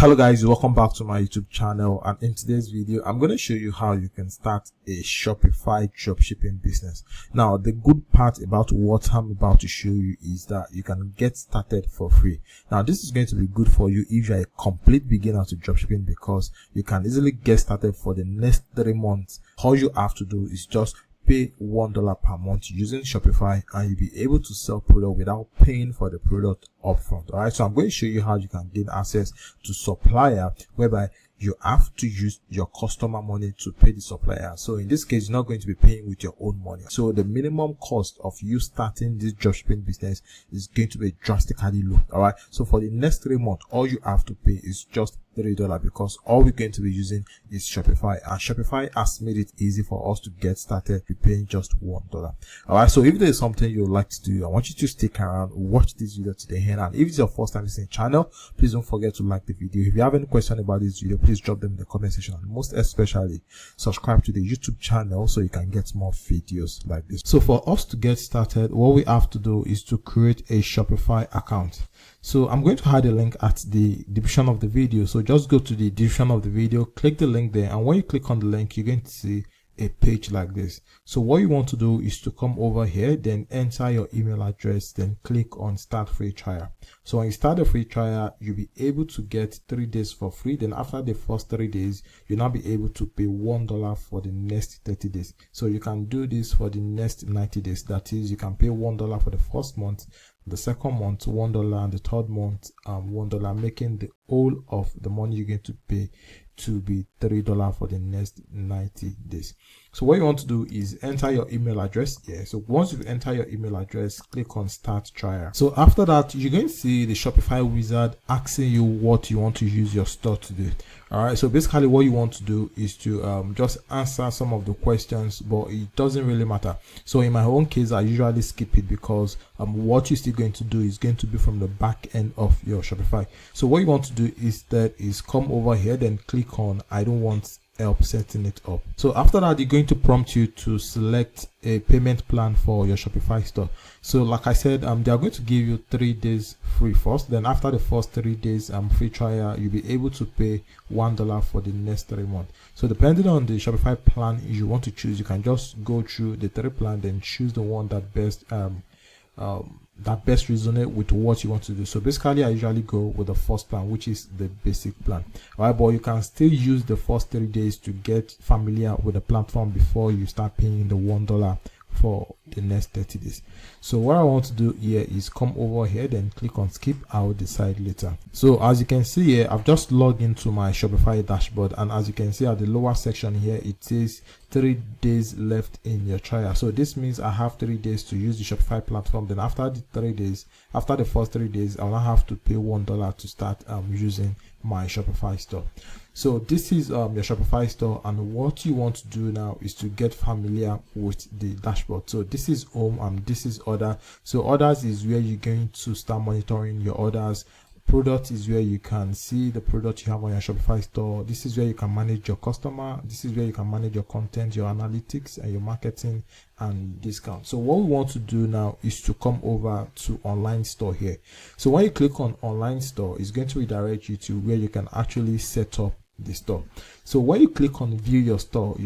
Hello guys, welcome back to my YouTube channel, and in today's video I'm going to show you how you can start a Shopify dropshipping business. Now the good part about what I'm about to show you is that you can get started for free. Now this is going to be good for you if you're a complete beginner to dropshipping, because you can easily get started for the next 3 months. All you have to do is just pay $1 per month using Shopify, and you'll be able to sell product without paying for the product upfront. All right, so I'm going to show you how you can gain access to supplier, whereby you have to use your customer money to pay the supplier. So in this case, you're not going to be paying with your own money. So the minimum cost of you starting this dropshipping business is going to be drastically low. All right, so for the next 3 months, all you have to pay is just $3, because all we're going to be using is Shopify, and Shopify has made it easy for us to get started with paying just $1. All right, so if there's something you would like to do, I want you to stick around, watch this video to the end. And if it's your first time visiting the channel, please don't forget to like the video. If you have any question about this video, please drop them in the comment section, and most especially subscribe to the YouTube channel so you can get more videos like this. So for us to get started, what we have to do is to create a Shopify account. So I'm going to add a link at the description of the video. So just go to the description of the video, click the link there, and when you click on the link, you're going to see a page like this. So what you want to do is to come over here, then enter your email address, then click on start free trial. So when you start a free trial, you'll be able to get 3 days for free. Then after the first 3 days, you'll now be able to pay $1 for the next 30 days. So you can do this for the next 90 days. That is, you can pay $1 for the first month, the second month $1, and the third month $1, making the whole of the money you're going to pay to be $3 for the next 90 days. So what you want to do is enter your email address here. So once you enter your email address, click on start trial. So after that, you're going to see the Shopify wizard asking you what you want to use your store to do. All right, so basically what you want to do is to just answer some of the questions, but it doesn't really matter. So in my own case, I usually skip it, because what you're still going to do is going to be from the back end of your Shopify. So what you want to do instead is come over here, then click on I don't want help setting it up. So after that, they're going to prompt you to select a payment plan for your Shopify store. So like I said, they are going to give you 3 days free first. Then after the first 3 days free trial, you'll be able to pay $1 for the next 3 months. So depending on the Shopify plan you want to choose, you can just go through the 3 plan, then choose the one that best resonate with what you want to do. So basically I usually go with the first plan, which is the basic plan. All right, but you can still use the first 3 days to get familiar with the platform before you start paying the $1 for the next 30 days. So what I want to do here is come over here, then click on skip. I will decide later. So as you can see here, I've just logged into my Shopify dashboard, and as you can see at the lower section here, it says 3 days left in your trial. So this means I have 3 days to use the Shopify platform. Then after the 3 days, after the first 3 days, I'll now have to pay $1 to start using my Shopify store. So this is your Shopify store, and what you want to do now is to get familiar with the dashboard. So this is home and this is order. So orders is where you're going to start monitoring your orders. Product is where you can see the product you have on your Shopify store. This is where you can manage your customer. This is where you can manage your content, your analytics, and your marketing and discount. So what we want to do now is to come over to online store here. So when you click on online store, it's going to redirect you to where you can actually set up the store. So when you click on view your store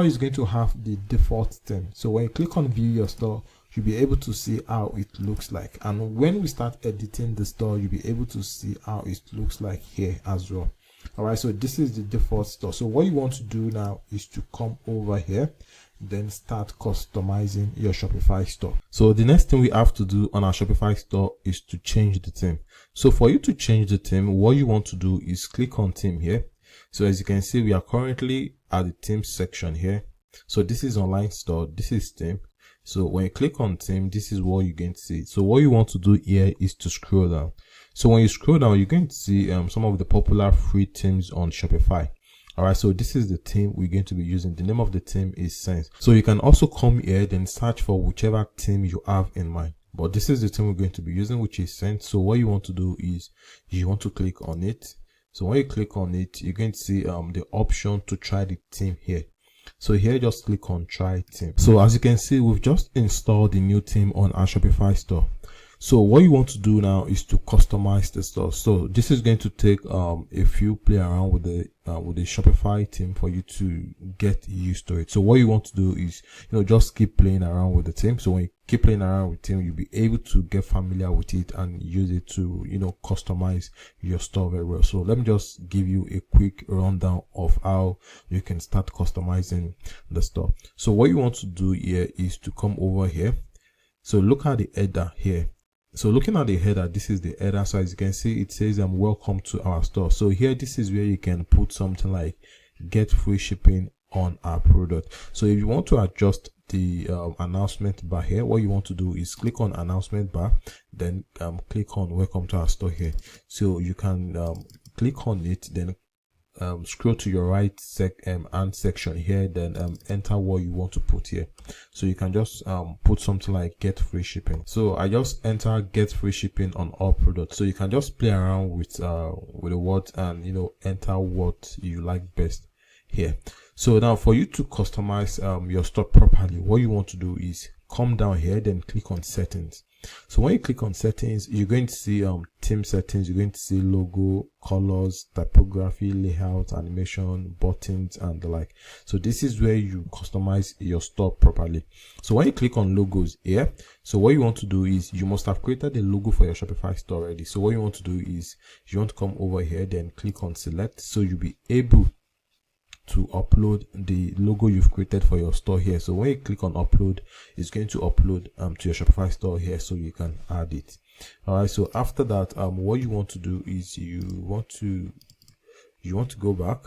is going to have the default theme. So when you click on view your store, you'll be able to see how it looks like, and when we start editing the store, you'll be able to see how it looks like here as well. All right, so this is the default store. So what you want to do now is to come over here, then start customizing your Shopify store. So the next thing we have to do on our Shopify store is to change the theme. So for you to change the theme, what you want to do is click on theme here. So as you can see, we are currently at the theme section here. So this is online store, this is theme. So when you click on theme, this is what you're going to see. So what you want to do here is to scroll down. So when you scroll down, you're going to see some of the popular free themes on Shopify. All right, so this is the theme we're going to be using. The name of the theme is Sense. So you can also come here, then search for whichever theme you have in mind. But this is the theme we're going to be using, which is Sense. So what you want to do is you want to click on it. So when you click on it, you're going to see the option to try the theme here. So here, just click on try theme. So as you can see, we've just installed the new theme on our Shopify store. So what you want to do now is to customize the store. So this is going to take a few play around with the Shopify theme for you to get used to it. So what you want to do is, just keep playing around with the theme. So when you keep playing around with theme, you'll be able to get familiar with it and use it to customize your store very well. So let me just give you a quick rundown of how you can start customizing the store. So what you want to do here is to come over here. So look at the header here. So looking at the header, this is the header. So as you can see, it says welcome to our store. So here, this is where you can put something like get free shipping on our product. So if you want to adjust the announcement bar here, what you want to do is click on announcement bar, then click on welcome to our store here. So you can click on it, then scroll to your right and section here, then enter what you want to put here. So you can just put something like get free shipping. So I just enter get free shipping on all products. So you can just play around with the words and enter what you like best here. So now for you to customize your store properly, what you want to do is come down here, then click on settings. So when you click on settings, you're going to see theme settings, you're going to see logo, colors, typography, layout, animation, buttons, and the like. So this is where you customize your store properly. So when you click on logos here, so what you want to do is you must have created a logo for your Shopify store already. So what you want to do is you want to come over here, then click on select, so you'll be able to upload the logo you've created for your store here. So when you click on upload, it's going to upload to your Shopify store here, so you can add it. All right, so after that, what you want to do is you want to go back.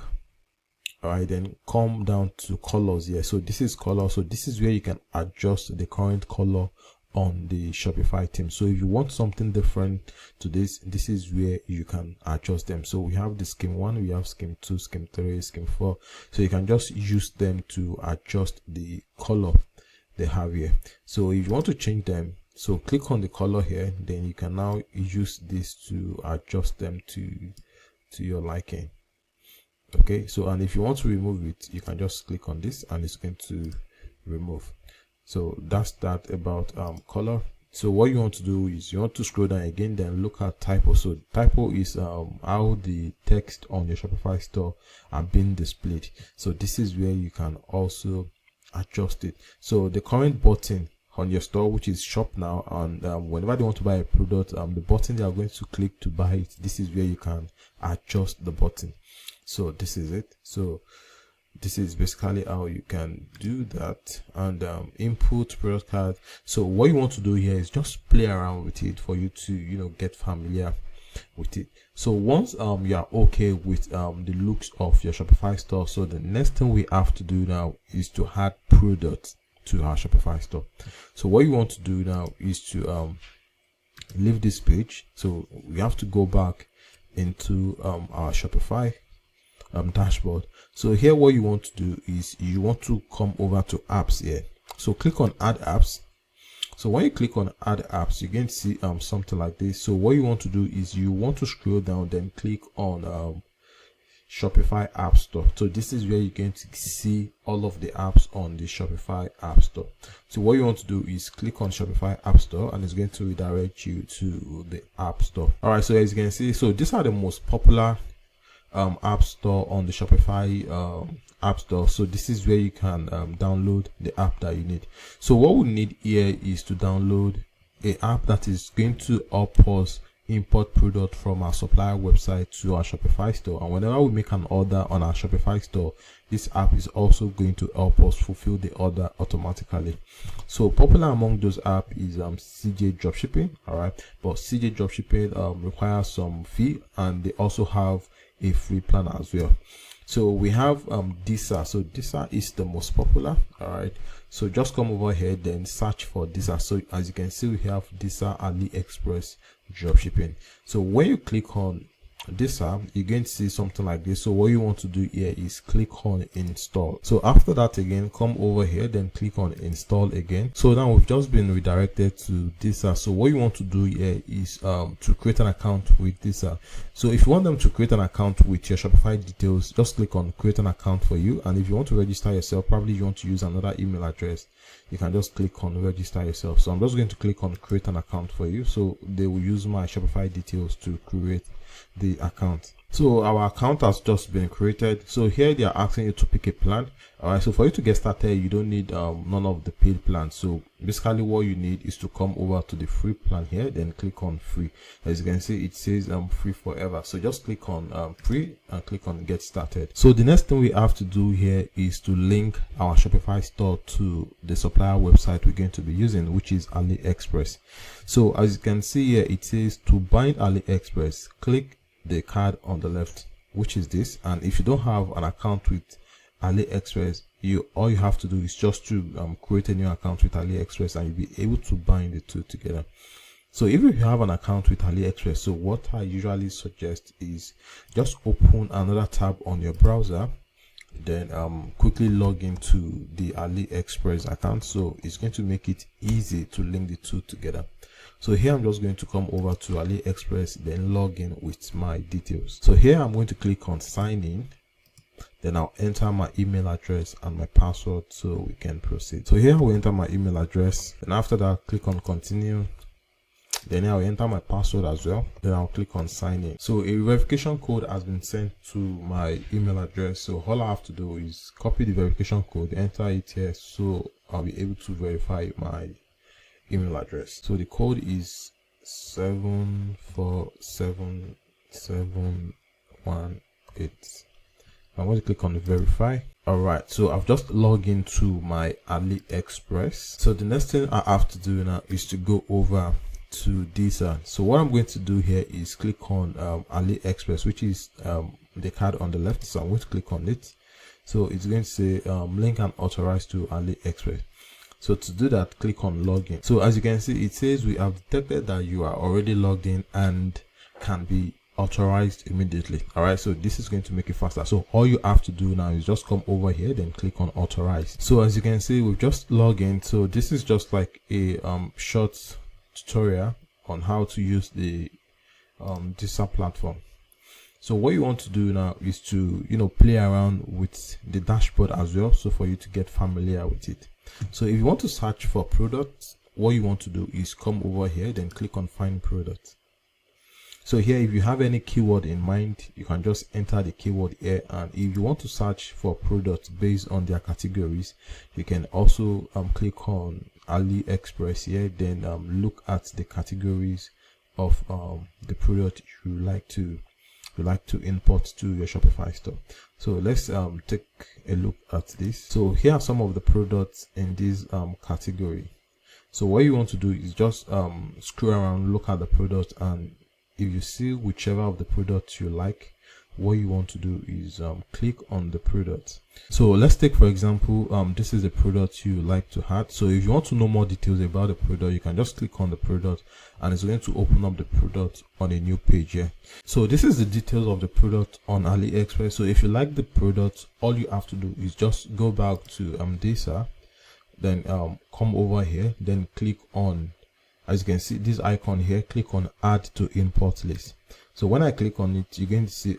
All right, then come down to colors here. So this is color. So this is where you can adjust the current color on the Shopify theme. So if you want something different to this is where you can adjust them. So we have the scheme 1, we have scheme 2, scheme 3, scheme 4. So you can just use them to adjust the color they have here. So if you want to change them, so click on the color here, then you can now use this to adjust them to your liking. Okay, so and if you want to remove it, you can just click on this and it's going to remove. So that's that about color. So what you want to do is you want to scroll down again, then look at typo. So typo is how the text on your Shopify store are being displayed. So this is where you can also adjust it. So the current button on your store, which is shop now, and whenever they want to buy a product, the button they are going to click to buy it, this is where you can adjust the button. So this is it. So this is basically how you can do that. And input product card. So what you want to do here is just play around with it for you to get familiar with it. So once you are okay with the looks of your Shopify store, so the next thing we have to do now is to add products to our Shopify store. So what you want to do now is to leave this page. So we have to go back into our Shopify dashboard. So here what you want to do is you want to come over to apps here. So click on add apps. So when you click on add apps, you're going to see something like this. So what you want to do is you want to scroll down, then click on Shopify App Store. So this is where you're going to see all of the apps on the Shopify App Store. So what you want to do is click on Shopify App Store, and it's going to redirect you to the App Store. All right, so as you can see, so these are the most popular app store on the Shopify app store. So this is where you can download the app that you need. So what we need here is to download a app that is going to help us import product from our supplier website to our Shopify store, and whenever we make an order on our Shopify store, this app is also going to help us fulfill the order automatically. So popular among those apps is CJ Dropshipping. All right, but CJ Dropshipping requires some fee, and they also have a free plan as well. So we have Disa. So Disa is the most popular. All right, so just come over here, then search for Disa. So as you can see, we have Disa AliExpress Dropshipping. So when you click on this app, you're going to see something like this. So what you want to do here is click on install. So after that, again, come over here, then click on install again. So now we've just been redirected to this app. So what you want to do here is to create an account with this app. So if you want them to create an account with your Shopify details, just click on create an account for you. And if you want to register yourself, probably you want to use another email address, you can just click on register yourself. So I'm just going to click on create an account for you. So they will use my Shopify details to create the account. So our account has just been created. So here they are asking you to pick a plan. All right, so for you to get started, you don't need none of the paid plans. So basically what you need is to come over to the free plan here, then click on free. As you can see, it says free forever. So just click on free and click on get started. So the next thing we have to do here is to link our Shopify store to the supplier website we're going to be using, which is AliExpress. So as you can see here, it says to bind AliExpress, click the card on the left, which is this. And if you don't have an account with AliExpress, all you have to do is just to create a new account with AliExpress, and you'll be able to bind the two together. So if you have an account with AliExpress, so what I usually suggest is just open another tab on your browser, then quickly log into the AliExpress account. So it's going to make it easy to link the two together. So here I'm just going to come over to AliExpress, then log in with my details. So here I'm going to click on sign in, then I'll enter my email address and my password so we can proceed. So here I will enter my email address, and after that click on continue, then I'll enter my password as well, then I'll click on sign in. So a verification code has been sent to my email address, so all I have to do is copy the verification code, enter it here, so I'll be able to verify my email address. So the code is 747718. I'm going to click on verify. All right, so I've just logged into my AliExpress. So the next thing I have to do now is to go over to this. So what I'm going to do here is click on AliExpress, which is the card on the left. So I'm going to click on it. So it's going to say link and authorize to AliExpress. So to do that, click on login. So as you can see, it says we have detected that you are already logged in and can be authorized immediately. All right, so this is going to make it faster. So all you have to do now is just come over here, then click on authorize. So as you can see, we've just logged in. So this is just like a short tutorial on how to use the this platform. So what you want to do now is to play around with the dashboard as well, so for you to get familiar with it. So if you want to search for products, what you want to do is come over here, then click on find product. So here, if you have any keyword in mind, you can just enter the keyword here. And if you want to search for products based on their categories, you can also click on AliExpress here, then look at the categories of the product you like to import to your Shopify store. So let's take a look at this. So here are some of the products in this category. So what you want to do is just scroll around, look at the product, and if you see whichever of the products you like, what you want to do is click on the product. So let's take, for example, this is the product you like to add. So if you want to know more details about the product, you can just click on the product, and it's going to open up the product on a new page here. So this is the details of the product on AliExpress. So if you like the product, all you have to do is just go back to data, then come over here, then click on, as you can see, this icon here, click on add to import list. So when I click on it, you're going to see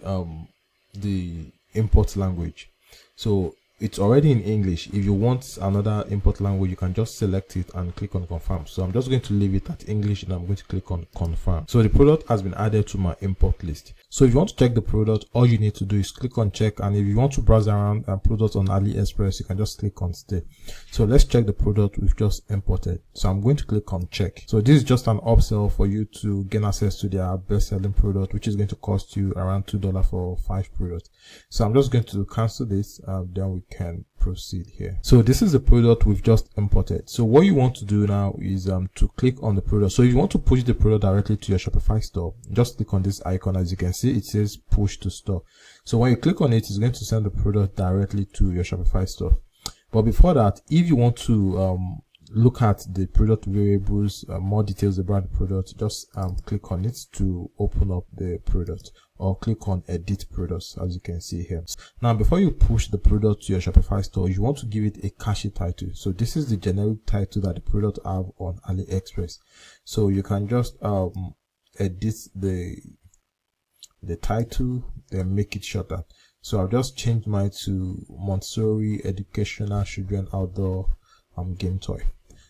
the import language. So it's already in English. If you want another import language, you can just select it and click on confirm. So I'm just going to leave it at English, and I'm going to click on confirm. So the product has been added to my import list. So if you want to check the product, all you need to do is click on check. And if you want to browse around products on AliExpress, you can just click on stay. So let's check the product we've just imported. So I'm going to click on check. So this is just an upsell for you to gain access to their best selling product, which is going to cost you around $2 for 5 products. So I'm just going to cancel this, then we can proceed here. So this is the product we've just imported. So what you want to do now is to click on the product. So if you want to push the product directly to your Shopify store, just click on this icon. As you can see, it says push to store. So when you click on it, it's going to send the product directly to your Shopify store. But before that, if you want to look at the product variables, more details about the product, just click on it to open up the product, or click on edit products, as you can see here. Now, before you push the product to your Shopify store, you want to give it a catchy title. So this is the generic title that the product have on AliExpress. So you can just edit the title, then make it shorter. So I'll just change mine to Montessori Educational Children Outdoor Game Toy.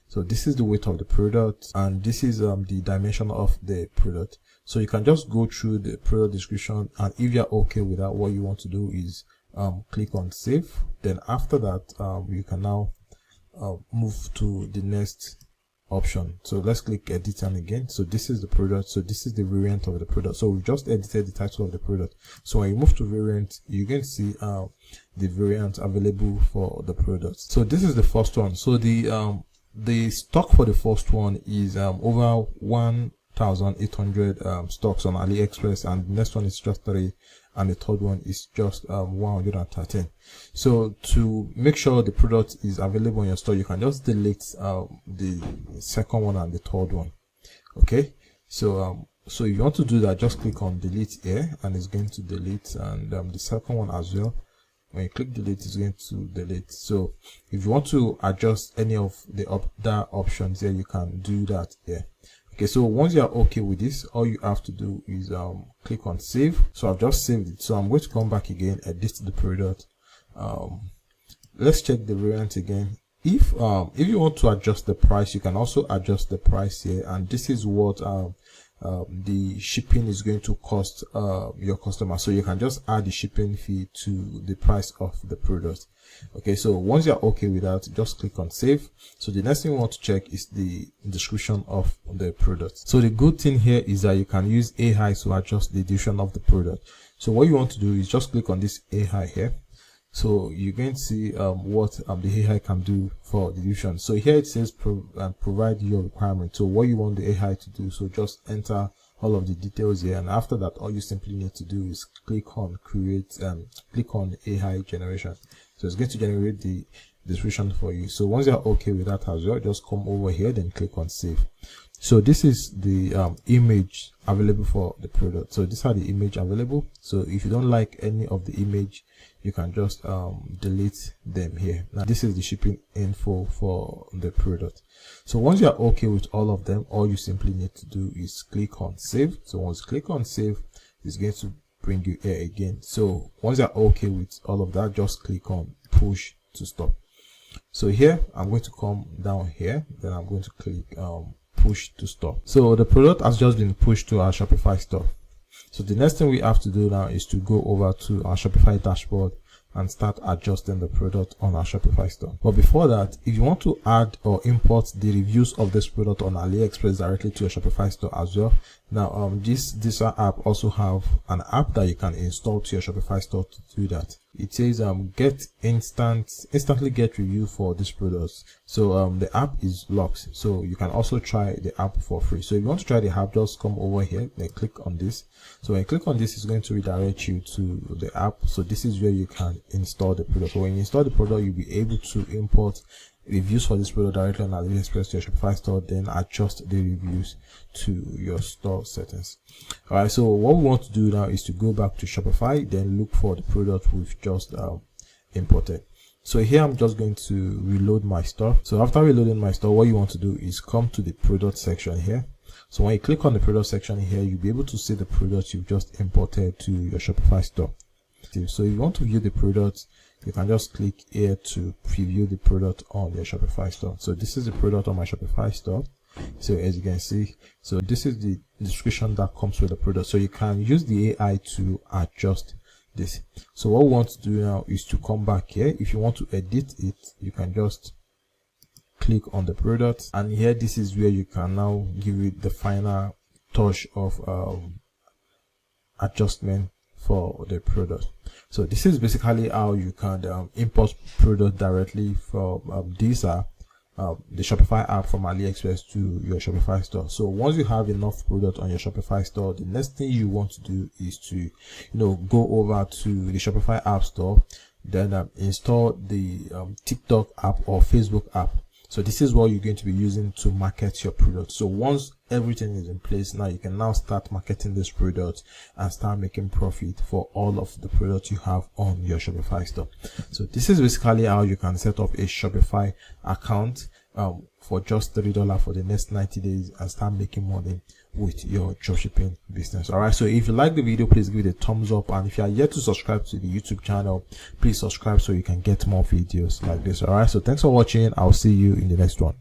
So this is the weight of the product, and this is the dimension of the product. So you can just go through the product description, and if you're okay with that, what you want to do is click on save. Then after that, you can now move to the next option. So let's click edit, and again, so this is the product. So this is the variant of the product. So we just edited the title of the product. So when you move to variant, you can see the variant available for the product. So this is the first one. So the stock for the first one is over 1,800 stocks on AliExpress, and the next one is just 3, and the third one is just 113. So to make sure the product is available in your store, you can just delete the second one and the third one. Okay, so so if you want to do that, just click on delete here, and it's going to delete, and the second one as well. When you click delete, it's going to delete. So if you want to adjust any of the other options here, you can do that here. Okay, so once you are okay with this, all you have to do is click on save. So I've just saved it. So I'm going to come back again, edit the product. Let's check the variant again. If you want to adjust the price, you can also adjust the price here, and this is what the shipping is going to cost your customer. So you can just add the shipping fee to the price of the product. Okay, so once you're okay with that, just click on save. So the next thing we want to check is the description of the product. So the good thing here is that you can use AI to adjust the description of the product. So what you want to do is just click on this AI here. So you're going to see what the AI can do for the description. So here it says provide your requirement. So what you want the AI to do, so just enter all of the details here, and after that, all you simply need to do is click on create, click on AI generation. So it's going to generate the description for you. So once you're okay with that as well, just come over here, then click on save. So this is the image available for the product. So these are the image available. So if you don't like any of the image, you can just delete them here. Now this is the shipping info for the product. So once you're okay with all of them, all you simply need to do is click on save. So once you click on save, it's going to bring you here again. So once you're okay with all of that, just click on push to stop. So here I'm going to come down here, then I'm going to click push to stop. So the product has just been pushed to our Shopify store. So the next thing we have to do now is to go over to our Shopify dashboard and start adjusting the product on our Shopify store. But before that, if you want to add or import the reviews of this product on AliExpress directly to your Shopify store as well, now this app also have an app that you can install to your Shopify store to do that. It says get instantly get review for this product. So the app is locked, so you can also try the app for free. So if you want to try the app, just come over here and click on this. So when you click on this, it's going to redirect you to the app. So this is where you can install the product. So when you install the product, you'll be able to import reviews for this product directly on AliExpress to your Shopify store, then adjust the reviews to your store settings. All right, so what we want to do now is to go back to Shopify, then look for the product we've just imported. So here I'm just going to reload my store. So after reloading my store, what you want to do is come to the product section here. So when you click on the product section here, you'll be able to see the product you've just imported to your Shopify store. So if you want to view the product, you can just click here to preview the product on your Shopify store. So this is the product on my Shopify store. So as you can see, so this is the description that comes with the product. So you can use the AI to adjust this. So what we want to do now is to come back here. If you want to edit it, you can just click on the product, and here this is where you can now give it the final touch of adjustment for the product. So this is basically how you can import product directly from the Shopify app from AliExpress to your Shopify store. So once you have enough product on your Shopify store, the next thing you want to do is to go over to the Shopify app store, then install the TikTok app or Facebook app. So this is what you're going to be using to market your product. So once everything is in place, now you can now start marketing this product and start making profit for all of the products you have on your Shopify store. So this is basically how you can set up a Shopify account for just $3 for the next 90 days and start making money with your dropshipping business. All right, so if you like the video, please give it a thumbs up, and if you are yet to subscribe to the YouTube channel, please subscribe so you can get more videos like this. All right, so thanks for watching. I'll see you in the next one.